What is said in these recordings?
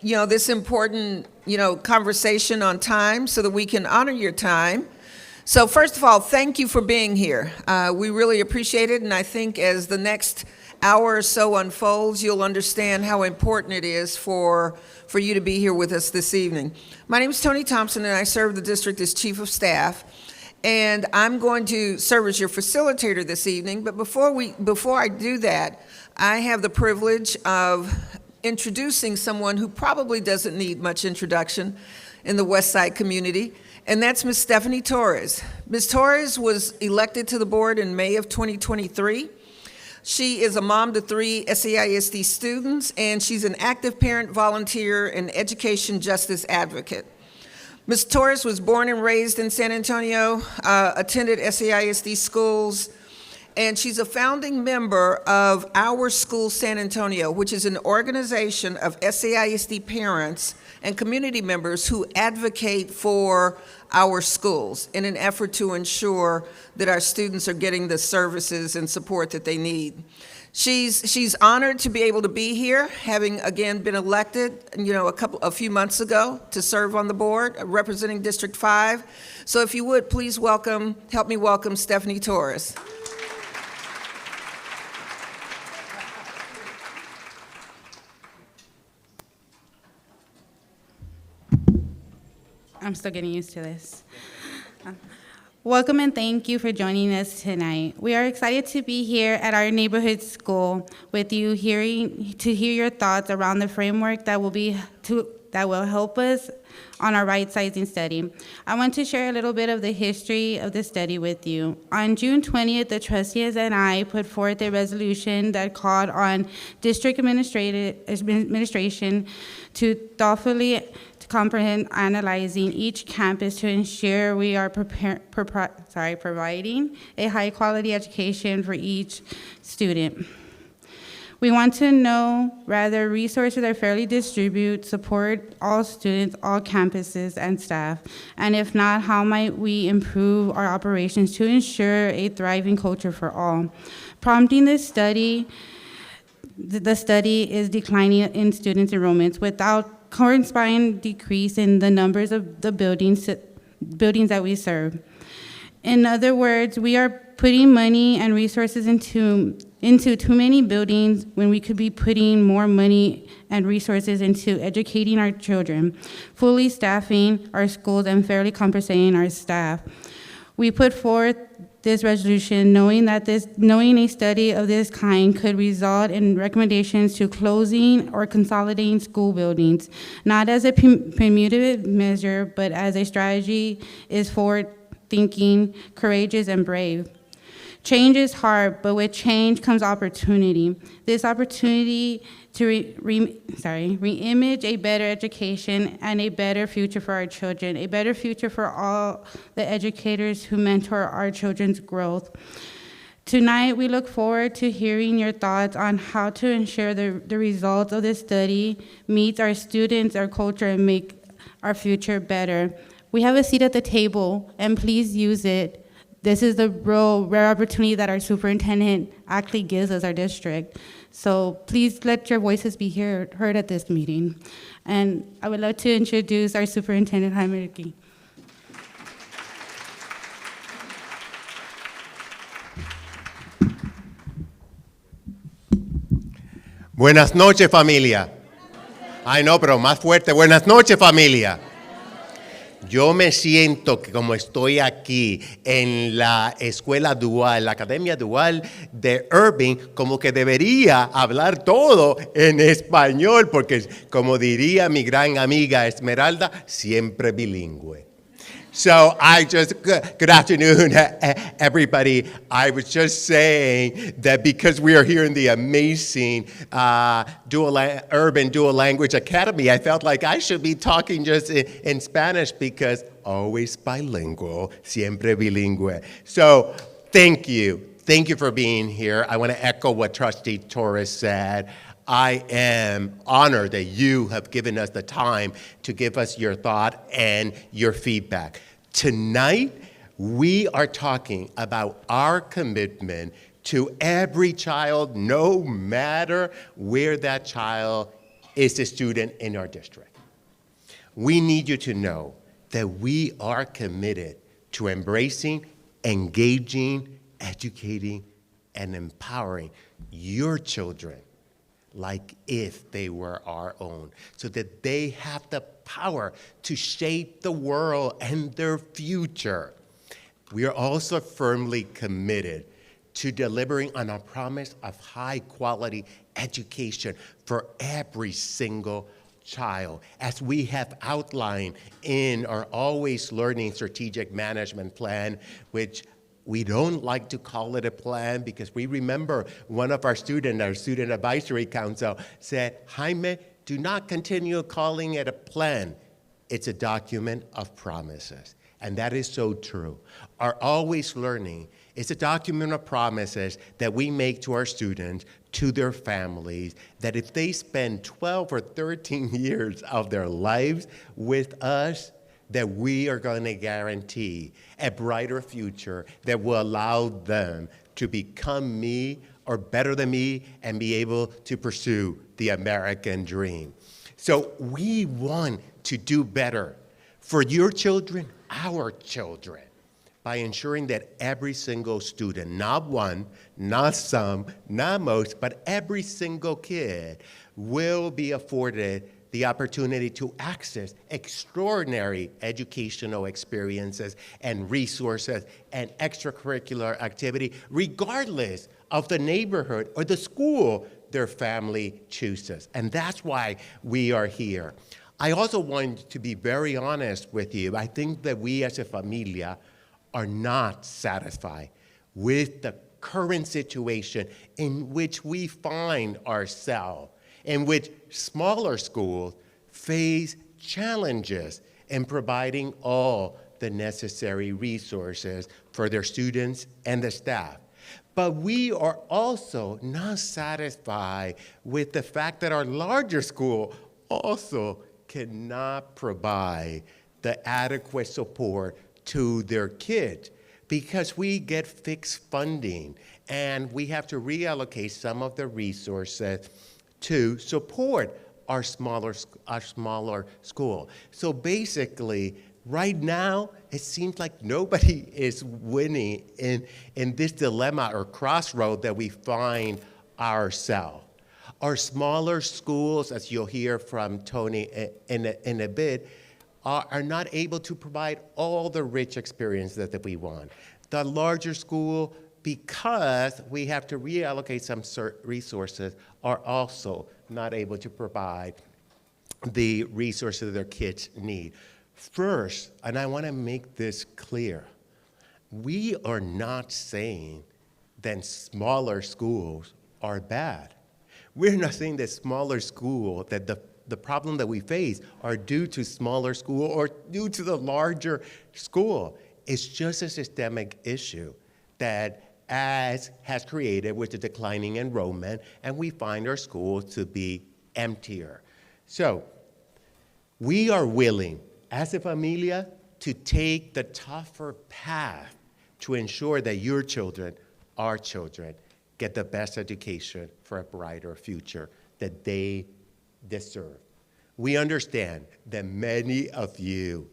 this important, conversation on time so that we can honor your time. So first of all, thank you for being here. We really appreciate it, and I think as the next hour or so unfolds, you'll understand how important it is for you to be here with us this evening. My name is Tony Thompson, and I serve the district as Chief of Staff. And I'm going to serve as your facilitator this evening, but before I do that, I have the privilege of introducing someone who probably doesn't need much introduction in the West Side community, and that's Ms. Stephanie Torres. Ms. Torres was elected to the board in May of 2023. She is a mom to 3 SAISD students, and she's an active parent, volunteer, and education justice advocate. Ms. Torres was born and raised in San Antonio, attended SAISD schools, and she's a founding member of Our School San Antonio, which is an organization of SAISD parents and community members who advocate for our schools in an effort to ensure that our students are getting the services and support that they need. She's honored to be able to be here, having again been elected, a few months ago to serve on the board representing District 5. So if you would, please help me welcome Stephanie Torres. I'm still getting used to this. Welcome and thank you for joining us tonight. We are excited to be here at our neighborhood school with you, to hear your thoughts around the framework that will help us on our right-sizing study. I want to share a little bit of the history of the study with you. On June 20th, the trustees and I put forth a resolution that called on district administration to thoughtfully comprehend analyzing each campus to ensure we are providing a high-quality education for each student. We want to know whether resources are fairly distributed, support all students, all campuses, and staff, and if not, how might we improve our operations to ensure a thriving culture for all. Prompting this study, the study is declining in students' enrollments without corresponding decrease in the numbers of the buildings that we serve. In other words, we are putting money and resources into too many buildings when we could be putting more money and resources into educating our children, fully staffing our schools, and fairly compensating our staff. We put forth this resolution knowing a study of this kind could result in recommendations to closing or consolidating school buildings, not as a punitive measure, but as a strategy is forward-thinking, courageous, and brave. Change is hard, but with change comes opportunity. This opportunity to re-image a better education and a better future for our children, a better future for all the educators who mentor our children's growth. Tonight, we look forward to hearing your thoughts on how to ensure the results of this study meets our students, our culture, and make our future better. We have a seat at the table, and please use it. This is the real rare opportunity that our superintendent actually gives us, our district. So please let your voices be heard at this meeting. And I would love to introduce our superintendent, Jaime Ricky. Buenas noches, familia. Ay, no, pero más fuerte. Buenas noches, familia. Yo me siento que como estoy aquí en la escuela dual, la academia dual de Irving, como que debería hablar todo en español, porque como diría mi gran amiga Esmeralda, siempre bilingüe. So good afternoon, everybody. I was just saying that because we are here in the amazing Urban Dual Language Academy, I felt like I should be talking just in Spanish because always bilingual, siempre bilingüe. So thank you. Thank you for being here. I want to echo what Trustee Torres said. I am honored that you have given us the time to give us your thought and your feedback. Tonight, we are talking about our commitment to every child, no matter where that child is a student in our district. We need you to know that we are committed to embracing, engaging, educating, and empowering your children like if they were our own, so that they have the power to shape the world and their future. We are also firmly committed to delivering on our promise of high-quality education for every single child, as we have outlined in our Always Learning Strategic Management Plan, which we don't like to call it a plan because we remember one of our Student Advisory Council said, Jaime, do not continue calling it a plan. It's a document of promises. And that is so true. Our Always Learning is a document of promises that we make to our students, to their families, that if they spend 12 or 13 years of their lives with us, that we are going to guarantee a brighter future that will allow them to become me or better than me and be able to pursue the American dream. So we want to do better for your children, our children, by ensuring that every single student, not one, not some, not most, but every single kid will be afforded the opportunity to access extraordinary educational experiences and resources and extracurricular activity, regardless of the neighborhood or the school their family chooses. And that's why we are here. I also want to be very honest with you. I think that we as a familia are not satisfied with the current situation in which we find ourselves, in which smaller schools face challenges in providing all the necessary resources for their students and the staff. But we are also not satisfied with the fact that our larger school also cannot provide the adequate support to their kids, because we get fixed funding and we have to reallocate some of the resources to support our smaller school. So basically, right now, it seems like nobody is winning in this dilemma or crossroad that we find ourselves. Our smaller schools, as you'll hear from Tony in a bit, are not able to provide all the rich experience that we want. The larger school, because we have to reallocate some resources, are also not able to provide the resources their kids need. First, and I want to make this clear, we are not saying that smaller schools are bad. We're not saying that smaller school, that the problem that we face are due to smaller school or due to the larger school. It's just a systemic issue that has created with the declining enrollment, and we find our schools to be emptier. So we are willing, as a familia, to take the tougher path to ensure that your children, our children, get the best education for a brighter future that they deserve. We understand that many of you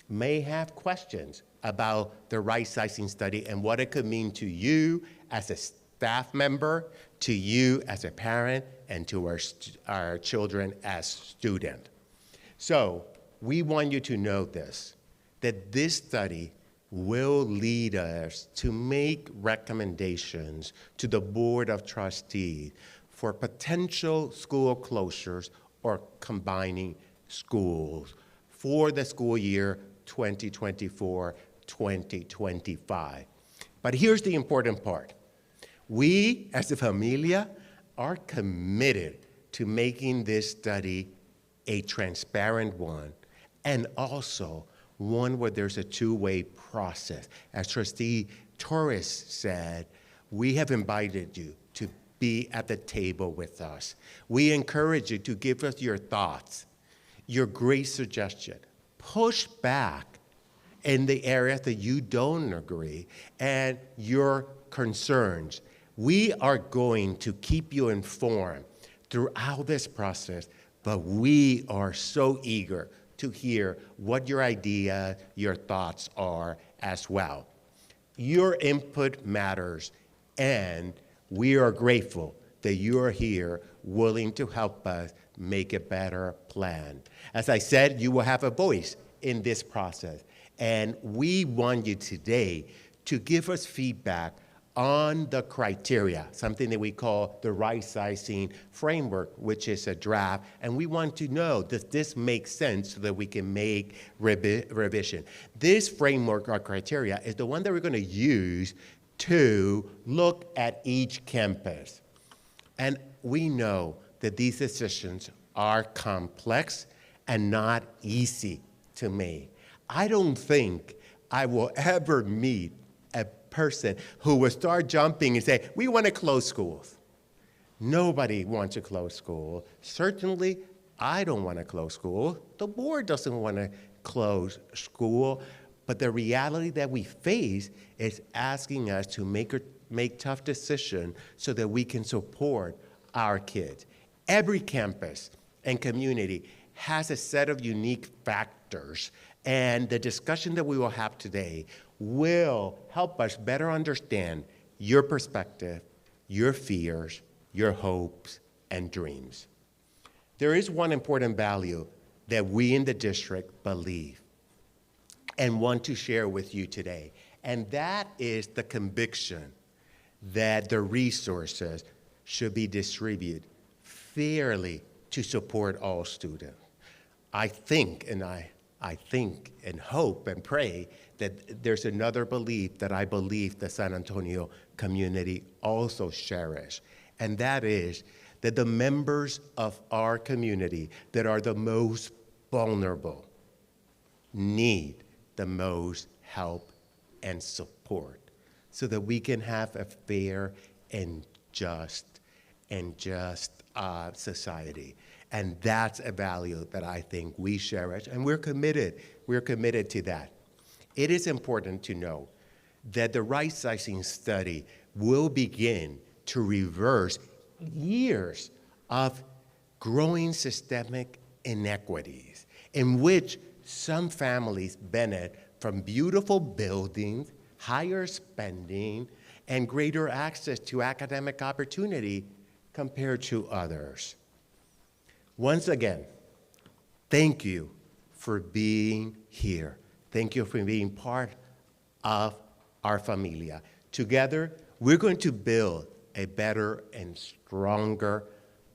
may have questions about the Rightsizing study and what it could mean to you as a staff member, to you as a parent, and to our children as students. So we want you to know this, that this study will lead us to make recommendations to the Board of Trustees for potential school closures or combining schools for the school year 2024-2025. But here's the important part. We, as a familia, are committed to making this study a transparent one, and also one where there's a two-way process. As Trustee Torres said, we have invited you to be at the table with us. We encourage you to give us your thoughts, your great suggestion. Push back in the areas that you don't agree and your concerns. We are going to keep you informed throughout this process but we are so eager to hear what your idea, your thoughts are as well. Your input matters, and we are grateful that you are here willing to help us make a better plan. As I said, you will have a voice in this process, and we want you today to give us feedback on the criteria, something that we call the Rightsizing framework, which is a draft, and we want to know, does this make sense so that we can make revision? This framework or criteria is the one that we're going to use to look at each campus. And we know that these decisions are complex and not easy to make. I don't think I will ever meet a person who will start jumping and say, we want to close schools. Nobody wants to close school. Certainly, I don't want to close school. The board doesn't want to close school. But the reality that we face is asking us to make tough decisions so that we can support our kids. Every campus and community has a set of unique factors, and the discussion that we will have today will help us better understand your perspective, your fears, your hopes, and dreams. There is one important value that we in the district believe and want to share with you today, and that is the conviction that the resources should be distributed fairly to support all students. I think and hope and pray that there's another belief that I believe the San Antonio community also cherish, and that is that the members of our community that are the most vulnerable need the most help and support so that we can have a fair and just society. And that's a value that I think we cherish, and we're committed to that. It is important to know that the Rightsizing study will begin to reverse years of growing systemic inequities in which some families benefit from beautiful buildings, higher spending, and greater access to academic opportunity compared to others. Once again, thank you for being here. Thank you for being part of our familia. Together, we're going to build a better and stronger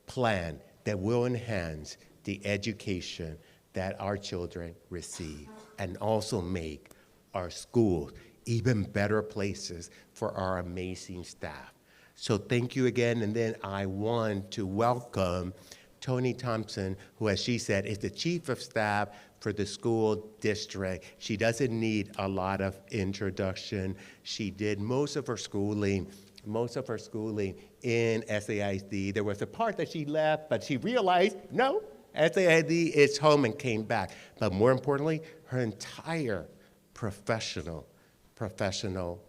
plan that will enhance the education that our children receive and also make our schools even better places for our amazing staff. So thank you again, and then I want to welcome Toni Thompson, who, as she said, is the Chief of Staff for the school district. She doesn't need a lot of introduction. She did most of her schooling in SAISD. There was a part that she left, but she realized, no, SAISD is home, and came back. But more importantly, her entire professional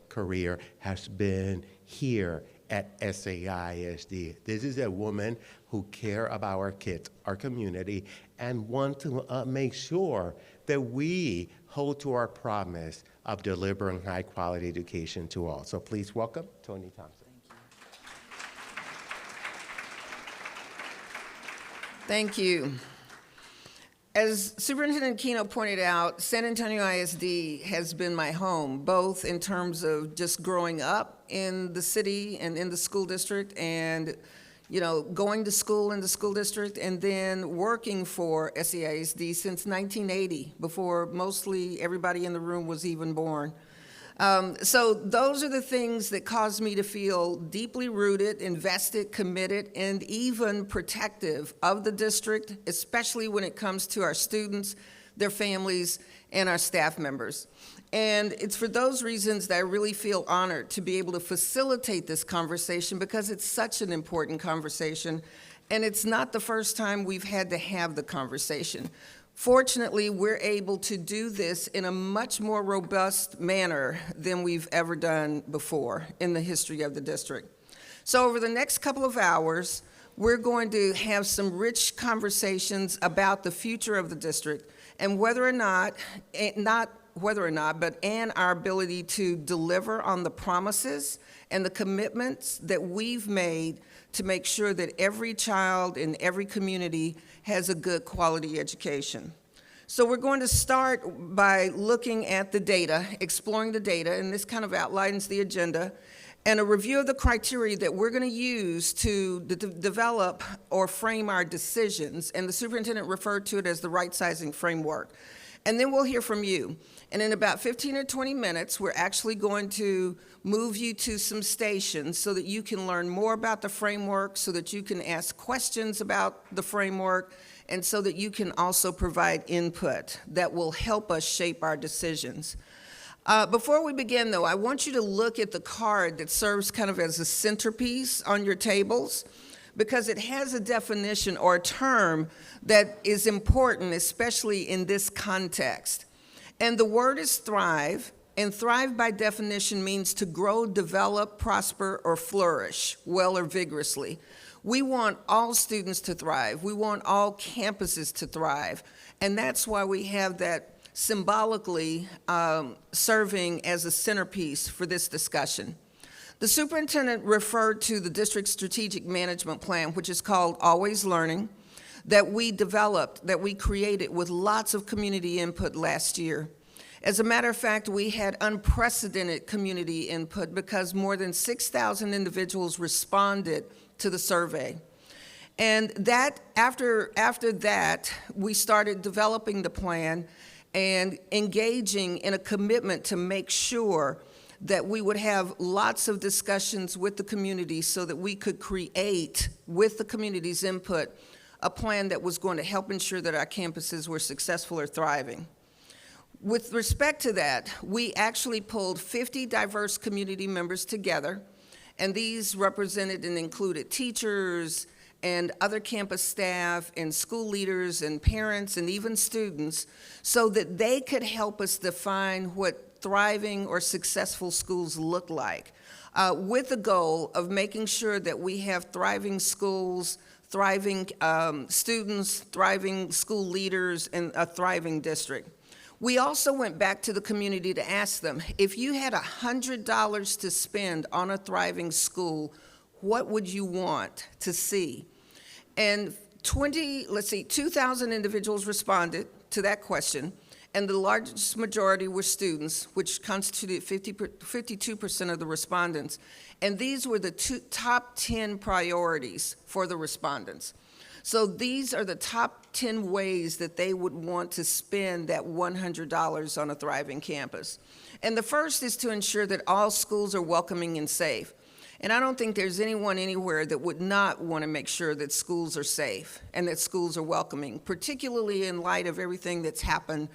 career has been here at SAISD. This is a woman who cares about our kids, our community, and want to make sure that we hold to our promise of delivering high-quality education to all. So please welcome Toni Thompson. Thank you. As Superintendent Keno pointed out, San Antonio ISD has been my home, both in terms of just growing up in the city and in the school district, and going to school in the school district, and then working for SAISD since 1980, before mostly everybody in the room was even born. So those are the things that cause me to feel deeply rooted, invested, committed, and even protective of the district, especially when it comes to our students, their families, and our staff members. And it's for those reasons that I really feel honored to be able to facilitate this conversation, because it's such an important conversation, and it's not the first time we've had to have the conversation. Fortunately, we're able to do this in a much more robust manner than we've ever done before in the history of the district. So over the next couple of hours, we're going to have some rich conversations about the future of the district and whether or not, and our ability to deliver on the promises and the commitments that we've made to make sure that every child in every community has a good quality education. So we're going to start by looking at the data, exploring the data, and this kind of outlines the agenda, and a review of the criteria that we're going to use to develop or frame our decisions, and the superintendent referred to it as the Rightsizing framework. And then we'll hear from you. And in about 15 or 20 minutes, we're actually going to move you to some stations so that you can learn more about the framework, so that you can ask questions about the framework, and so that you can also provide input that will help us shape our decisions. Before we begin, though, I want you to look at the card that serves kind of as a centerpiece on your tables, because it has a definition or a term that is important, especially in this context. And the word is thrive, and thrive by definition means to grow, develop, prosper, or flourish well or vigorously. We want all students to thrive. We want all campuses to thrive. And that's why we have that symbolically serving as a centerpiece for this discussion. The superintendent referred to the district's strategic management plan, which is called Always Learning, that we developed, that we created with lots of community input last year. As a matter of fact, we had unprecedented community input because more than 6,000 individuals responded to the survey. And that after that, we started developing the plan and engaging in a commitment to make sure that we would have lots of discussions with the community so that we could create, with the community's input, a plan that was going to help ensure that our campuses were successful or thriving. With respect to that, we actually pulled 50 diverse community members together, and these represented and included teachers and other campus staff and school leaders and parents and even students, so that they could help us define what thriving or successful schools look like, with the goal of making sure that we have thriving schools, thriving students, thriving school leaders, and a thriving district. We also went back to the community to ask them, if you had $100 to spend on a thriving school, what would you want to see? And 2,000 individuals responded to that question, and the largest majority were students, which constituted 52% of the respondents. And these were the top 10 priorities for the respondents. So these are the top 10 ways that they would want to spend that $100 on a thriving campus. And the first is to ensure that all schools are welcoming and safe. And I don't think there's anyone anywhere that would not want to make sure that schools are safe and that schools are welcoming, particularly in light of everything that's happened,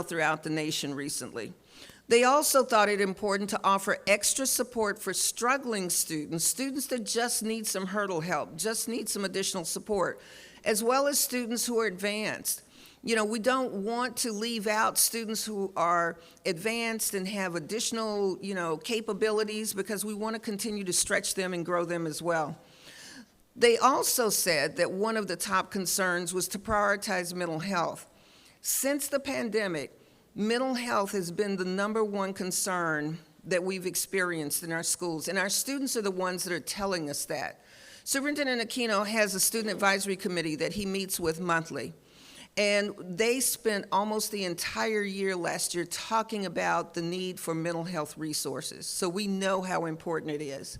throughout the nation recently. They also thought it important to offer extra support for struggling students that just need some hurdle help, just need some additional support, as well as students who are advanced. We don't want to leave out students who are advanced and have additional, capabilities, because we want to continue to stretch them and grow them as well. They also said that one of the top concerns was to prioritize mental health. Since the pandemic, mental health has been the #1 concern that we've experienced in our schools, and our students are the ones that are telling us that. Superintendent Aquino has a student advisory committee that he meets with monthly, and they spent almost the entire year last year talking about the need for mental health resources, so we know how important it is.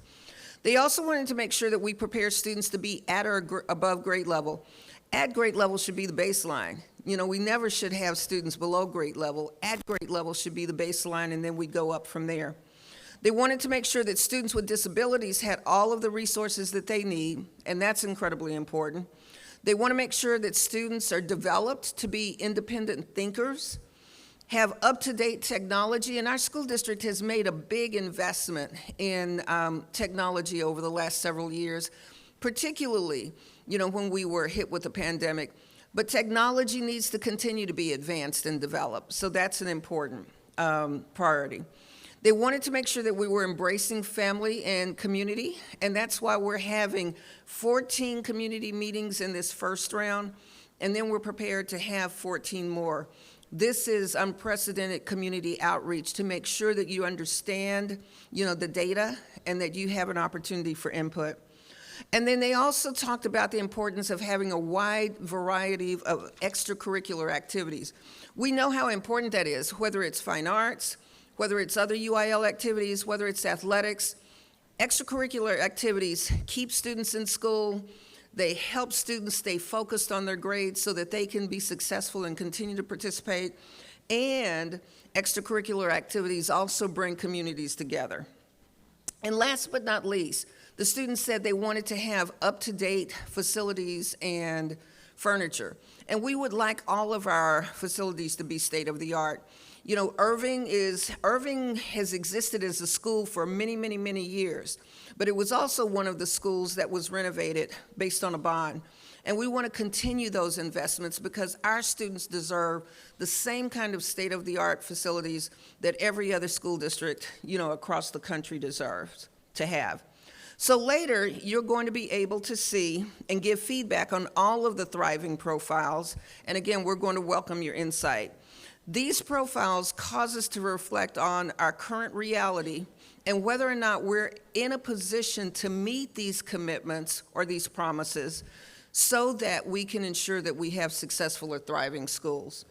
They also wanted to make sure that we prepare students to be at or above grade level. At grade level should be the baseline. We never should have students below grade level. At grade level should be the baseline, and then we go up from there. They wanted to make sure that students with disabilities had all of the resources that they need, and that's incredibly important. They want to make sure that students are developed to be independent thinkers, have up-to-date technology, and our school district has made a big investment in technology over the last several years, particularly, when we were hit with the pandemic. But technology needs to continue to be advanced and developed, so that's an important priority. They wanted to make sure that we were embracing family and community, and that's why we're having 14 community meetings in this first round, and then we're prepared to have 14 more. This is unprecedented community outreach to make sure that you understand, the data and that you have an opportunity for input. And then they also talked about the importance of having a wide variety of extracurricular activities. We know how important that is, whether it's fine arts, whether it's other UIL activities, whether it's athletics. Extracurricular activities keep students in school. They help students stay focused on their grades so that they can be successful and continue to participate. And extracurricular activities also bring communities together. And last but not least, the students said they wanted to have up-to-date facilities and furniture. And we would like all of our facilities to be state-of-the-art. Irving has existed as a school for many, many, many years, but it was also one of the schools that was renovated based on a bond. And we want to continue those investments because our students deserve the same kind of state-of-the-art facilities that every other school district, across the country deserves to have. So later, you're going to be able to see and give feedback on all of the thriving profiles. And again, we're going to welcome your insight. These profiles cause us to reflect on our current reality and whether or not we're in a position to meet these commitments or these promises so that we can ensure that we have successful or thriving schools.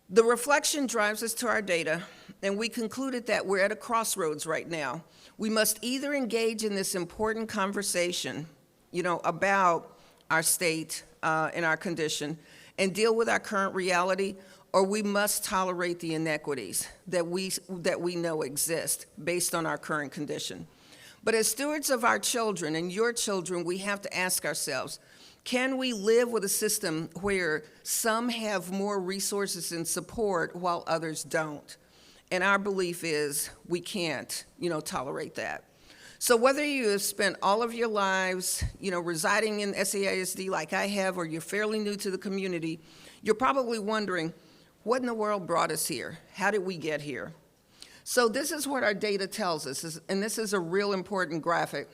The reflection drives us to our data, and we concluded that we're at a crossroads right now. We must either engage in this important conversation, about our state and our condition and deal with our current reality, or we must tolerate the inequities that we know exist based on our current condition. But as stewards of our children and your children, we have to ask ourselves, can we live with a system where some have more resources and support while others don't? And our belief is we can't, tolerate that. So whether you have spent all of your lives, residing in SAISD like I have, or you're fairly new to the community, you're probably wondering, what in the world brought us here? How did we get here? So this is what our data tells us, and this is a real important graphic.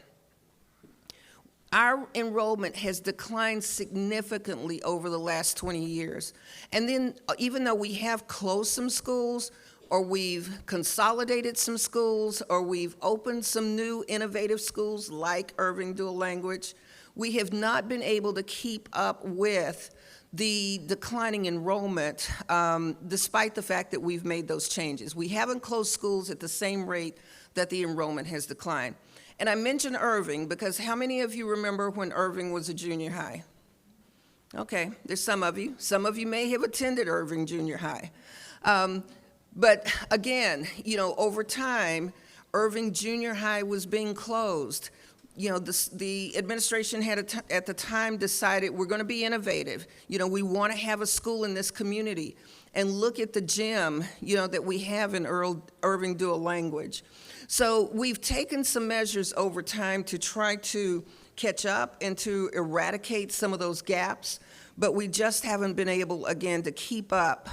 Our enrollment has declined significantly over the last 20 years. And then even though we have closed some schools, or we've consolidated some schools, or we've opened some new innovative schools like Irving Dual Language, we have not been able to keep up with the declining enrollment, despite the fact that we've made those changes. We haven't closed schools at the same rate that the enrollment has declined. And I mentioned Irving because how many of you remember when Irving was a junior high? Okay, there's some of you. Some of you may have attended Irving Junior High. But again, over time, Irving Junior High was being closed. The administration had at the time decided we're going to be innovative. We want to have a school in this community. And look at the gem, that we have in Irving Dual Language. So we've taken some measures over time to try to catch up and to eradicate some of those gaps, but we just haven't been able, again, to keep up,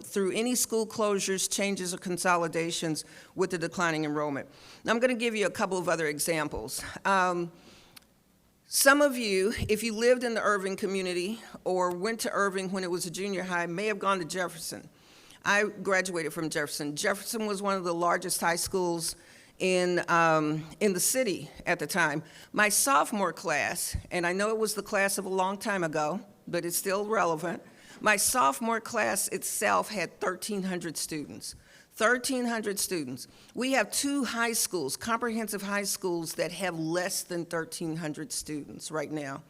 through any school closures, changes, or consolidations with the declining enrollment. Now, I'm going to give you a couple of other examples. Some of you, if you lived in the Irving community or went to Irving when it was a junior high, may have gone to Jefferson. I graduated from Jefferson. Jefferson was one of the largest high schools in the city at the time. My sophomore class, and I know it was the class of a long time ago, but it's still relevant. My sophomore class itself had 1,300 students. 1,300 students. We have 2 high schools, comprehensive high schools, that have less than 1,300 students right now.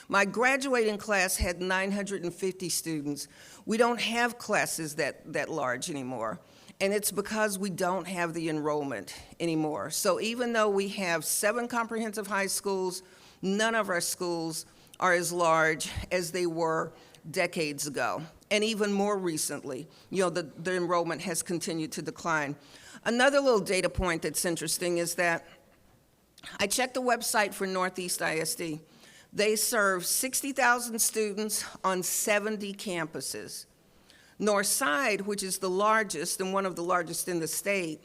My graduating class had 950 students. We don't have classes that large anymore, and it's because we don't have the enrollment anymore. So even though we have 7 comprehensive high schools, none of our schools are as large as they were decades ago. And even more recently, the enrollment has continued to decline. Another little data point that's interesting is that I checked the website for Northeast ISD. They serve 60,000 students on 70 campuses. Northside, which is the largest and one of the largest in the state,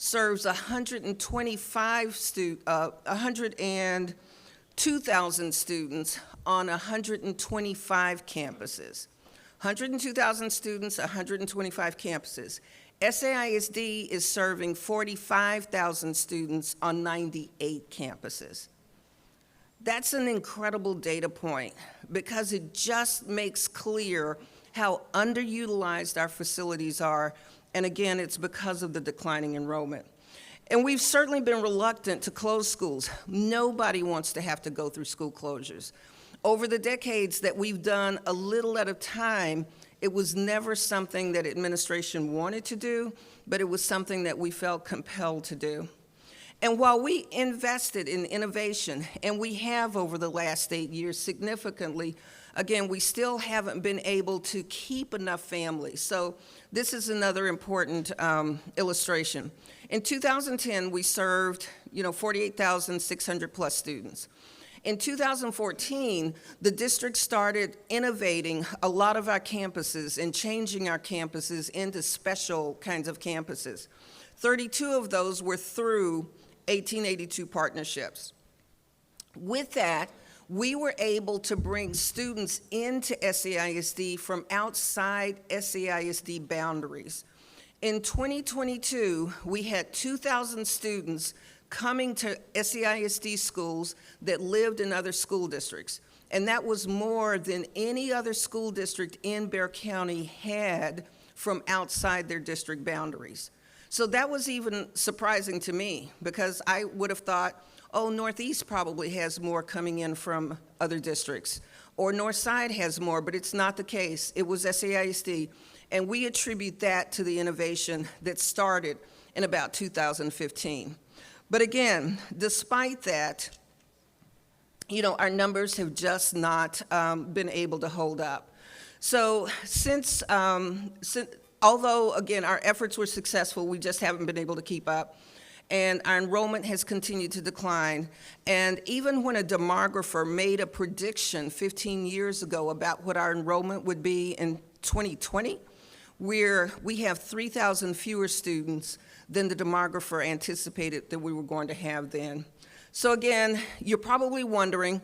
serves 102,000 students on 125 campuses. 102,000 students, 125 campuses. SAISD is serving 45,000 students on 98 campuses. That's an incredible data point because it just makes clear how underutilized our facilities are, and again, it's because of the declining enrollment. And we've certainly been reluctant to close schools. Nobody wants to have to go through school closures. Over the decades that we've done a little at a time, it was never something that administration wanted to do, but it was something that we felt compelled to do. And while we invested in innovation, and we have over the last 8 years significantly, again, we still haven't been able to keep enough families. So this is another important illustration. In 2010, we served 48,600 plus students. In 2014, the district started innovating a lot of our campuses and changing our campuses into special kinds of campuses. 32 of those were through 1882 partnerships. With that, we were able to bring students into SAISD from outside SAISD boundaries. In 2022, we had 2,000 students coming to SAISD schools that lived in other school districts. And that was more than any other school district in Bexar County had from outside their district boundaries. So that was even surprising to me because I would have thought, oh, Northeast probably has more coming in from other districts, or Northside has more, but it's not the case. It was SAISD, and we attribute that to the innovation that started in about 2015. But again, despite that, our numbers have just not been able to hold up. So although, again, our efforts were successful, we just haven't been able to keep up. And our enrollment has continued to decline. And even when a demographer made a prediction 15 years ago about what our enrollment would be in 2020, we have 3,000 fewer students than the demographer anticipated that we were going to have then. So again, you're probably wondering,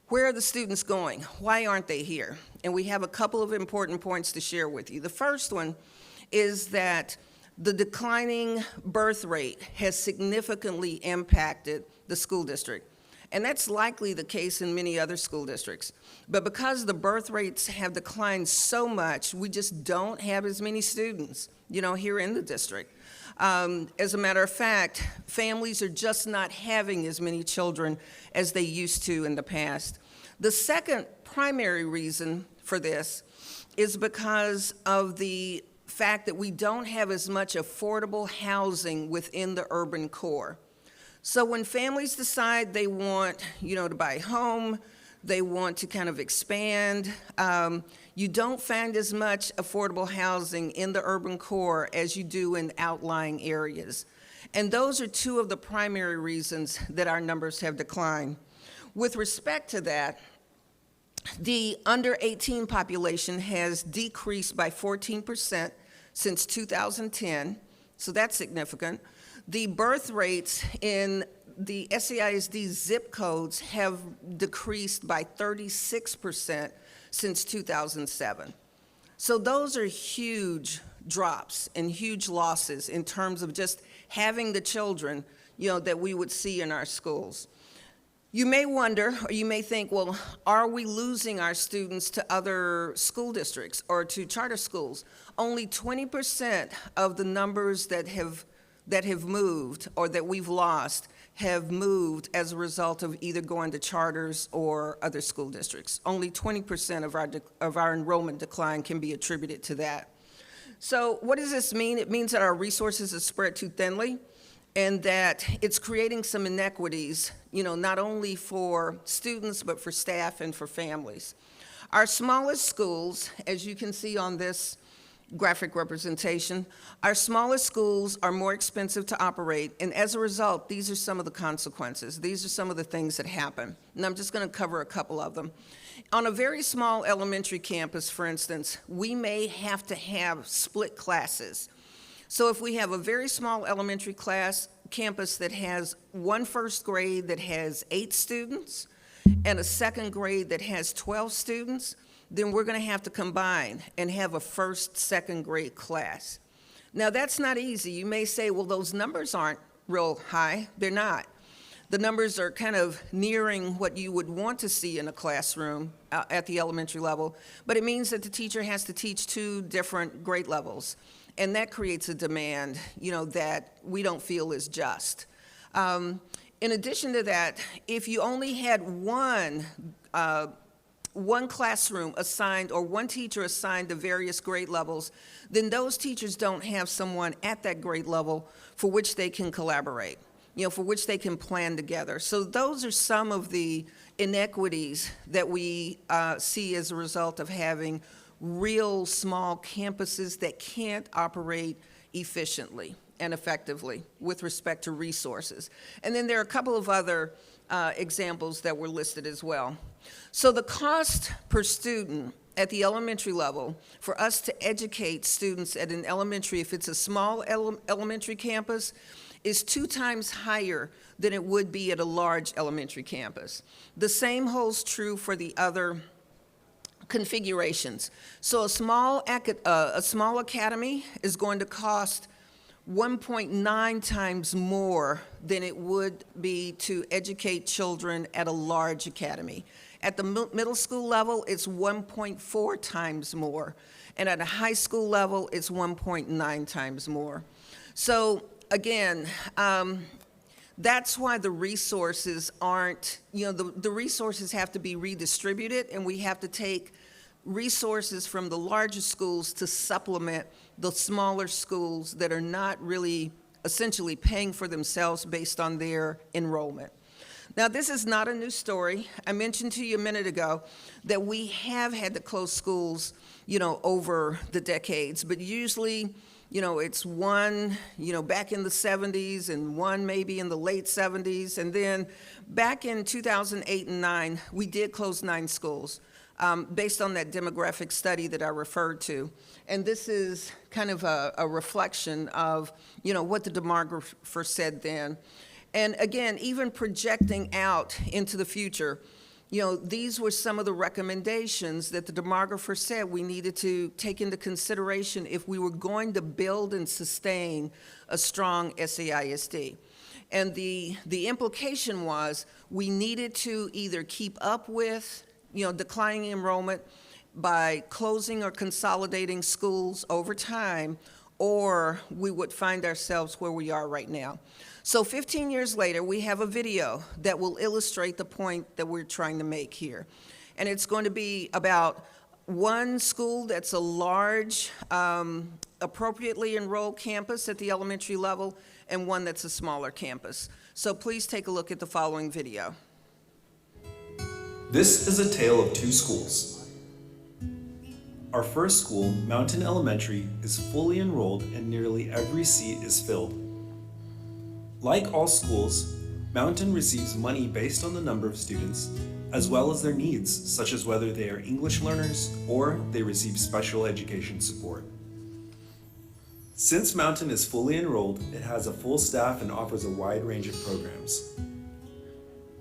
where are the students going? Why aren't they here? And we have a couple of important points to share with you. The first one is that the declining birth rate has significantly impacted the school district. And that's likely the case in many other school districts. But because the birth rates have declined so much, we just don't have as many students, here in the district. As a matter of fact, families are just not having as many children as they used to in the past. The second primary reason for this is because of the fact that we don't have as much affordable housing within the urban core. So when families decide they want, to buy a home, they want to kind of expand, you don't find as much affordable housing in the urban core as you do in outlying areas. And those are two of the primary reasons that our numbers have declined. With respect to that, the under 18 population has decreased by 14% since 2010, so that's significant. The birth rates in the SAISD zip codes have decreased by 36% since 2007. So those are huge drops and huge losses in terms of just having the children, that we would see in our schools. You may wonder, or you may think, well, are we losing our students to other school districts or to charter schools? Only 20% of the numbers that have moved or that we've lost have moved as a result of either going to charters or other school districts. Only 20% of our enrollment decline can be attributed to that. So what does this mean? It means that our resources are spread too thinly, and that it's creating some inequities, not only for students, but for staff and for families. Our smallest schools, as you can see on this graphic representation, our smallest schools are more expensive to operate, and as a result, these are some of the consequences. These are some of the things that happen, and I'm just going to cover a couple of them. On a very small elementary campus, for instance, we may have to have split classes. So if we have a very small elementary campus that has one first grade that has 8 students and a second grade that has 12 students, then we're going to have to combine and have a first, second grade class. Now, that's not easy. You may say, well, those numbers aren't real high. They're not. The numbers are kind of nearing what you would want to see in a classroom at the elementary level, but it means that the teacher has to teach 2 different grade levels, and that creates a demand, that we don't feel is just. In addition to that, if you only had one classroom assigned or one teacher assigned to various grade levels, then those teachers don't have someone at that grade level for which they can collaborate, for which they can plan together. So those are some of the inequities that we see as a result of having real small campuses that can't operate efficiently and effectively with respect to resources. And then there are a couple of other examples that were listed as well. So the cost per student at the elementary level for us to educate students at an elementary, if it's a small elementary campus, is 2 times higher than it would be at a large elementary campus. The same holds true for the other configurations. So a small academy is going to cost 1.9 times more than it would be to educate children at a large academy. At the middle school level, it's 1.4 times more. And at a high school level, it's 1.9 times more. So again, that's why the resources aren't, the resources have to be redistributed, and we have to take resources from the larger schools to supplement the smaller schools that are not really essentially paying for themselves based on their enrollment. Now, this is not a new story. I mentioned to you a minute ago that we have had to close schools, over the decades, but usually, it's one, back in the 70s and one maybe in the late 70s. And then back in 2008 and 9, we did close 9 schools based on that demographic study that I referred to. And this is kind of a reflection of, what the demographer said then. And again, even projecting out into the future, these were some of the recommendations that the demographer said we needed to take into consideration if we were going to build and sustain a strong SAISD. And the implication was we needed to either keep up with, declining enrollment by closing or consolidating schools over time, or we would find ourselves where we are right now. So 15 years later, we have a video that will illustrate the point that we're trying to make here. And it's going to be about one school that's a large, appropriately enrolled campus at the elementary level, and one that's a smaller campus. So please take a look at the following video. This is a tale of 2 schools. Our first school, Mountain Elementary, is fully enrolled and nearly every seat is filled. Like all schools, Mountain receives money based on the number of students, as well as their needs, such as whether they are English learners or they receive special education support. Since Mountain is fully enrolled, it has a full staff and offers a wide range of programs.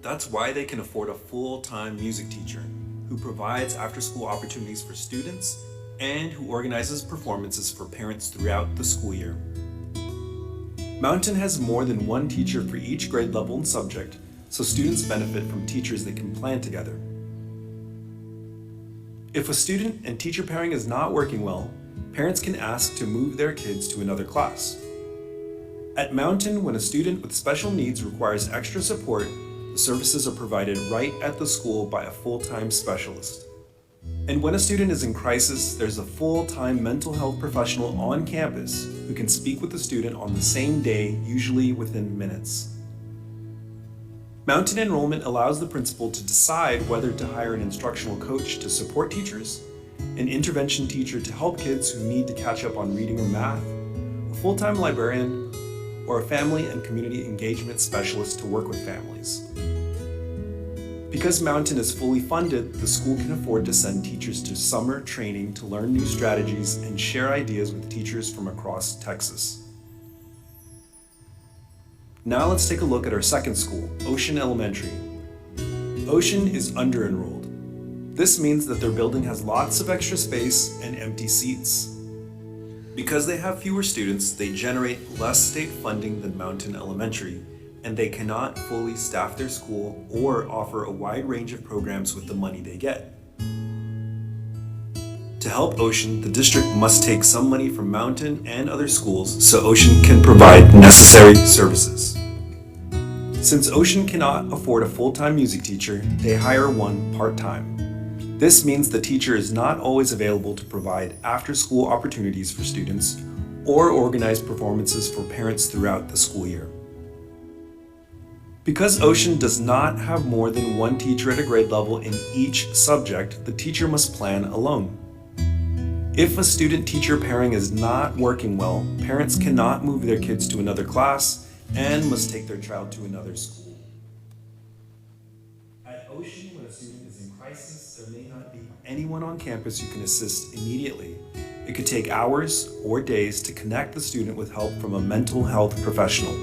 That's why they can afford a full-time music teacher who provides after-school opportunities for students and who organizes performances for parents throughout the school year. Mountain has more than one teacher for each grade level and subject, so students benefit from teachers that can plan together. If a student and teacher pairing is not working well, parents can ask to move their kids to another class. At Mountain, when a student with special needs requires extra support, the services are provided right at the school by a full-time specialist. And when a student is in crisis, there's a full-time mental health professional on campus who can speak with the student on the same day, usually within minutes. Mountain enrollment allows the principal to decide whether to hire an instructional coach to support teachers, an intervention teacher to help kids who need to catch up on reading or math, a full-time librarian, or a family and community engagement specialist to work with families. Because Mountain is fully funded, the school can afford to send teachers to summer training to learn new strategies and share ideas with teachers from across Texas. Now let's take a look at our second school, Ocean Elementary. Ocean is under-enrolled. This means that their building has lots of extra space and empty seats. Because they have fewer students, they generate less state funding than Mountain Elementary, and they cannot fully staff their school or offer a wide range of programs with the money they get. To help Ocean, the district must take some money from Mountain and other schools so Ocean can provide necessary services. Since Ocean cannot afford a full-time music teacher, they hire one part-time. This means the teacher is not always available to provide after-school opportunities for students or organize performances for parents throughout the school year. Because Ocean does not have more than one teacher at a grade level in each subject, the teacher must plan alone. If a student-teacher pairing is not working well, parents cannot move their kids to another class and must take their child to another school. At Ocean, when a student is in crisis, there may not be anyone on campus who can assist immediately. It could take hours or days to connect the student with help from a mental health professional.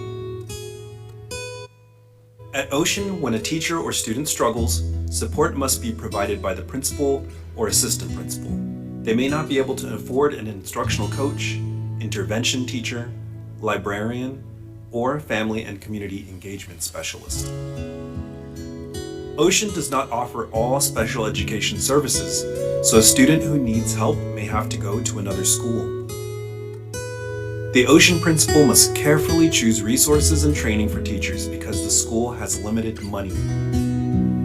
At Ocean, when a teacher or student struggles, support must be provided by the principal or assistant principal. They may not be able to afford an instructional coach, intervention teacher, librarian, or family and community engagement specialist. Ocean does not offer all special education services, so a student who needs help may have to go to another school. The Ocean principal must carefully choose resources and training for teachers because the school has limited money.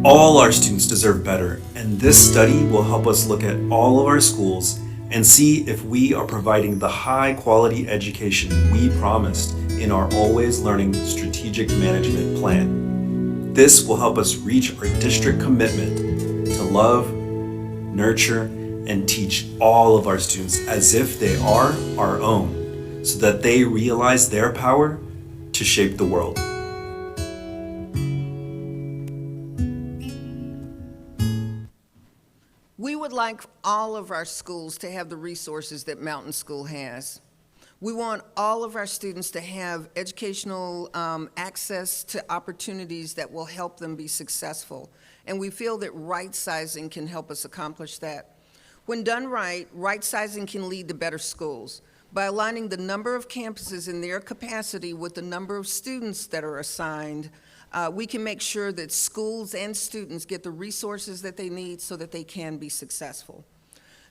All our students deserve better, and this study will help us look at all of our schools and see if we are providing the high-quality education we promised in our Always Learning Strategic Management Plan. This will help us reach our district commitment to love, nurture, and teach all of our students as if they are our own, so that they realize their power to shape the world. We would like all of our schools to have the resources that Mountain School has. We want all of our students to have educational access to opportunities that will help them be successful. And we feel that Rightsizing can help us accomplish that. When done right, Rightsizing can lead to better schools. By aligning the number of campuses in their capacity with the number of students that are assigned, we can make sure that schools and students get the resources that they need so that they can be successful.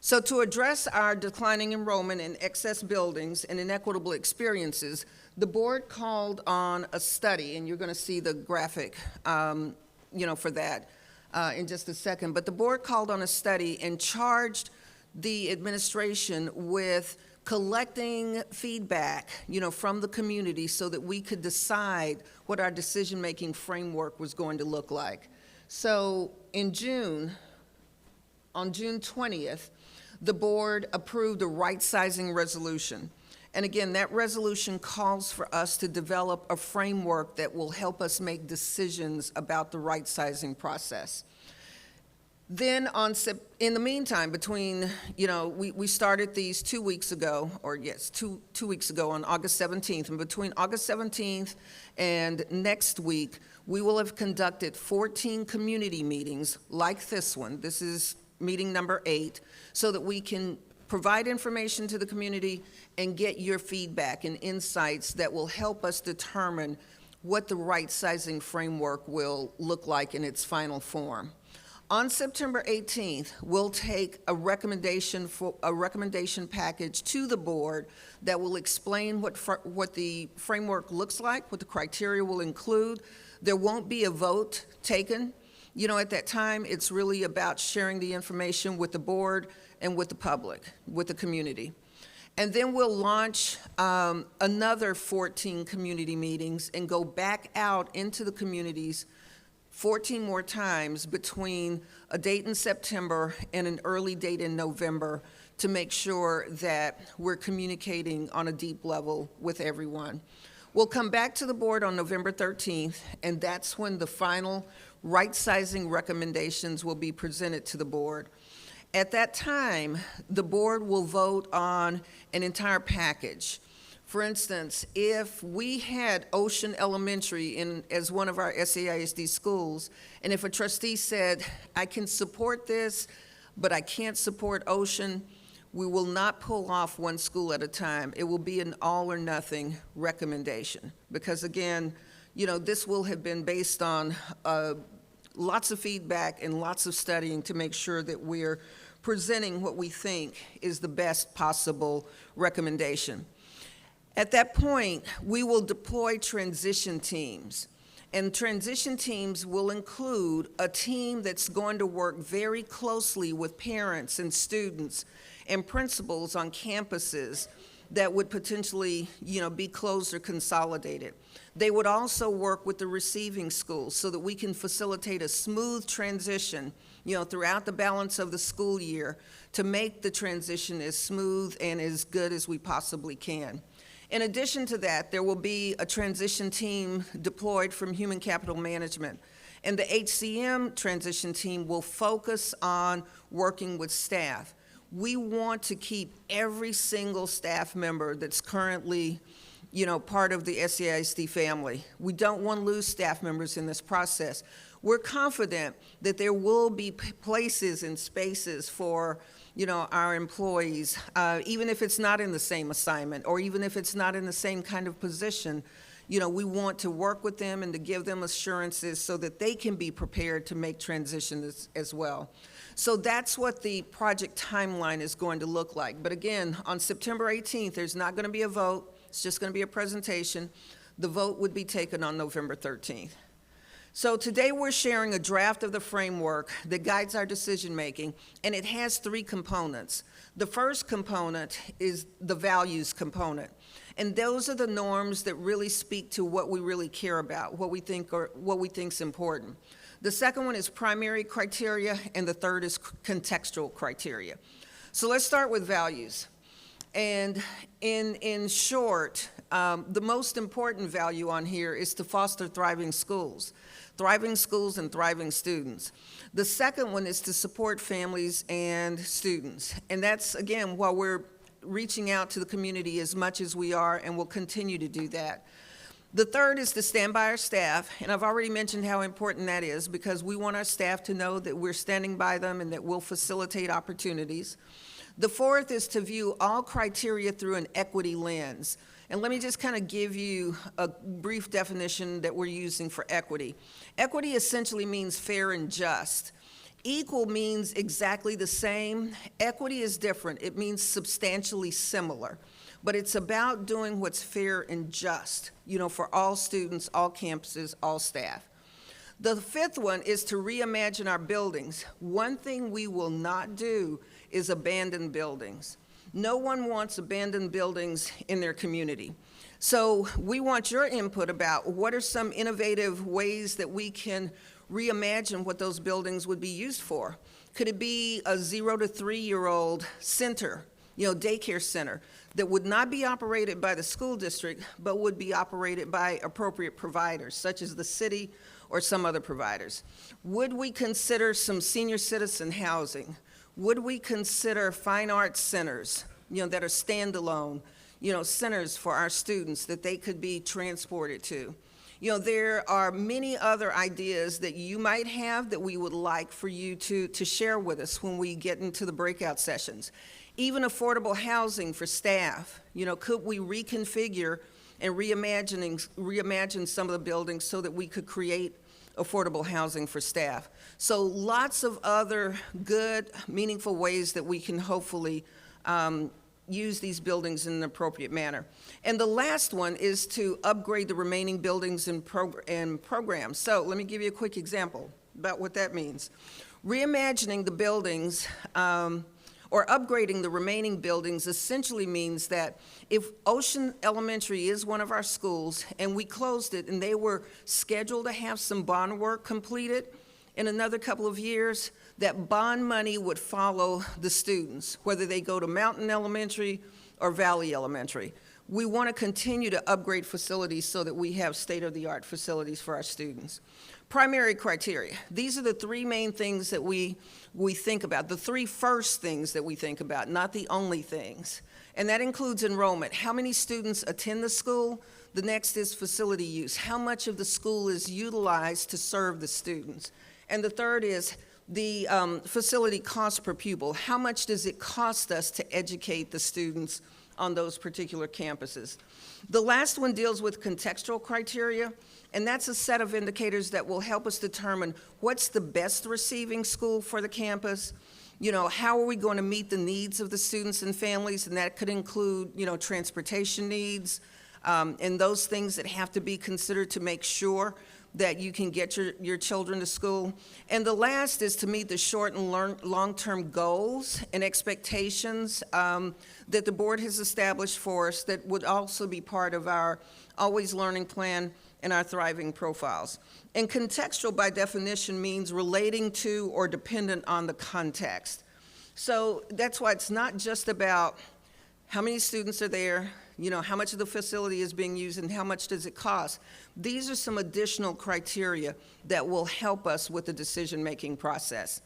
So to address our declining enrollment in excess buildings and inequitable experiences, the board called on a study, and you're going to see the graphic for that in just a second, but the board called on a study and charged the administration with collecting feedback, from the community so that we could decide what our decision-making framework was going to look like. So on June 20th, the board approved a right-sizing resolution. And again, that resolution calls for us to develop a framework that will help us make decisions about the right-sizing process. Then in the meantime, between, we started these 2 weeks ago, or yes, two weeks ago on August 17th, and between August 17th and next week, we will have conducted 14 community meetings like this one. This is meeting number 8, so that we can provide information to the community and get your feedback and insights that will help us determine what the right-sizing framework will look like in its final form. On September 18th, we'll take a recommendation package to the board that will explain what the framework looks like, what the criteria will include. There won't be a vote taken. At that time, it's really about sharing the information with the board and with the public, with the community. And then we'll launch another 14 community meetings and go back out into the communities 14 more times between a date in September and an early date in November to make sure that we're communicating on a deep level with everyone. We'll come back to the board on November 13th, and that's when the final right-sizing recommendations will be presented to the board. At that time, the board will vote on an entire package For instance, if we had Ocean Elementary as one of our SAISD schools, and if a trustee said, I can support this, but I can't support Ocean, we will not pull off one school at a time. It will be an all or nothing recommendation. Because again, this will have been based on lots of feedback and lots of studying to make sure that we're presenting what we think is the best possible recommendation. At that point, we will deploy transition teams. And transition teams will include a team that's going to work very closely with parents and students and principals on campuses that would potentially, be closed or consolidated. They would also work with the receiving schools so that we can facilitate a smooth transition, throughout the balance of the school year to make the transition as smooth and as good as we possibly can. In addition to that, there will be a transition team deployed from Human Capital Management. And the HCM transition team will focus on working with staff. We want to keep every single staff member that's currently, part of the SAISD family. We don't want to lose staff members in this process. We're confident that there will be places and spaces for our employees, even if it's not in the same assignment or even if it's not in the same kind of position. We want to work with them and to give them assurances so that they can be prepared to make transitions as well. So that's what the project timeline is going to look like. But again, on September 18th, there's not going to be a vote. It's just going to be a presentation. The vote would be taken on November 13th. So today we're sharing a draft of the framework that guides our decision-making, and it has three components. The first component is the values component, and those are the norms that really speak to what we really care about, what we think is important. The second one is primary criteria, and the third is contextual criteria. So let's start with values. And in short, the most important value on here is to foster thriving schools and thriving students. The second one is to support families and students. And that's, again, while we're reaching out to the community as much as we are, and we'll continue to do that. The third is to stand by our staff, and I've already mentioned how important that is because we want our staff to know that we're standing by them and that we'll facilitate opportunities. The fourth is to view all criteria through an equity lens. And let me just kind of give you a brief definition that we're using for equity. Equity essentially means fair and just. Equal means exactly the same. Equity is different. It means substantially similar. But it's about doing what's fair and just, for all students, all campuses, all staff. The fifth one is to reimagine our buildings. One thing we will not do is abandon buildings. No one wants abandoned buildings in their community. So we want your input about what are some innovative ways that we can reimagine what those buildings would be used for. Could it be a 0 to 3-year-old center, daycare center, that would not be operated by the school district, but would be operated by appropriate providers, such as the city or some other providers? Would we consider some senior citizen housing? Would we consider fine arts centers, that are standalone, centers for our students that they could be transported to? There are many other ideas that you might have that we would like for you to share with us when we get into the breakout sessions. Even affordable housing for staff. Could we reconfigure and reimagine some of the buildings so that we could create affordable housing for staff? So lots of other good, meaningful ways that we can hopefully use these buildings in an appropriate manner. And the last one is to upgrade the remaining buildings and programs. So let me give you a quick example about what that means. Reimagining the buildings or upgrading the remaining buildings essentially means that if Ocean Elementary is one of our schools and we closed it and they were scheduled to have some bond work completed in another couple of years, that bond money would follow the students, whether they go to Mountain Elementary or Valley Elementary. We want to continue to upgrade facilities so that we have state-of-the-art facilities for our students. Primary criteria. These are the three main things that we think about, the three first things that we think about, not the only things. And that includes enrollment. How many students attend the school? The next is facility use. How much of the school is utilized to serve the students? And the third is the facility cost per pupil. How much does it cost us to educate the students on those particular campuses? The last one deals with contextual criteria, and that's a set of indicators that will help us determine what's the best receiving school for the campus. You know, how are we going to meet the needs of the students and families? And that could include, you know, transportation needs, and those things that have to be considered to make sure that you can get your children to school. And the last is to meet the short and long-term goals and expectations that the board has established for us that would also be part of our Always Learning Plan and our Thriving Profiles. And contextual, by definition, means relating to or dependent on the context. So that's why it's not just about how many students are there, you know, how much of the facility is being used, and how much does it cost. These are some additional criteria that will help us with the decision-making process.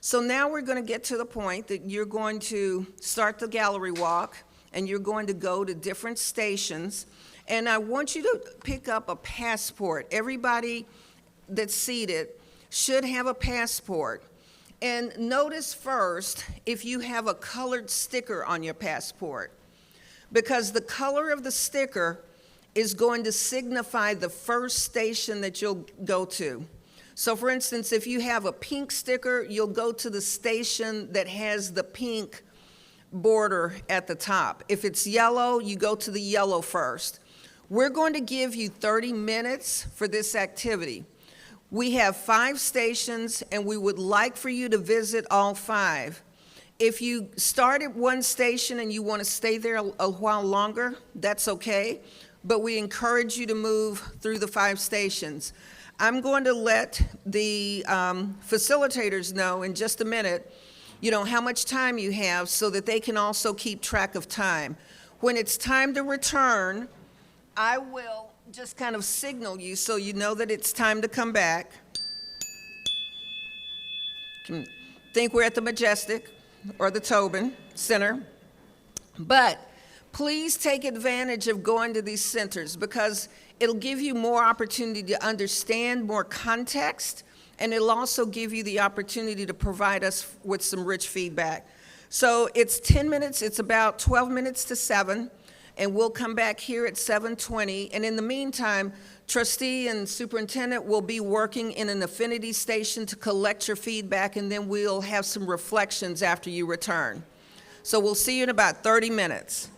So now we're going to get to the point that you're going to start the gallery walk, and you're going to go to different stations. And I want you to pick up a passport. Everybody that's seated should have a passport. And notice first if you have a colored sticker on your passport, because the color of the sticker is going to signify the first station that you'll go to. So for instance, if you have a pink sticker, you'll go to the station that has the pink border at the top. If it's yellow, you go to the yellow first. We're going to give you 30 minutes for this activity. We have 5 stations, and we would like for you to visit all 5. If you start at one station and you want to stay there a while longer, that's okay, but we encourage you to move through the 5 stations. I'm going to let the facilitators know in just a minute, you know, how much time you have so that they can also keep track of time. When it's time to return, I will just kind of signal you so you know that it's time to come back. Think we're at the Majestic or the Tobin Center. But please take advantage of going to these centers because it'll give you more opportunity to understand more context, and it'll also give you the opportunity to provide us with some rich feedback. So it's 10 minutes, it's about 12 minutes to 7. And we'll come back here at 7:20. And in the meantime, trustee and superintendent will be working in an affinity station to collect your feedback, and then we'll have some reflections after you return. So we'll see you in about 30 minutes.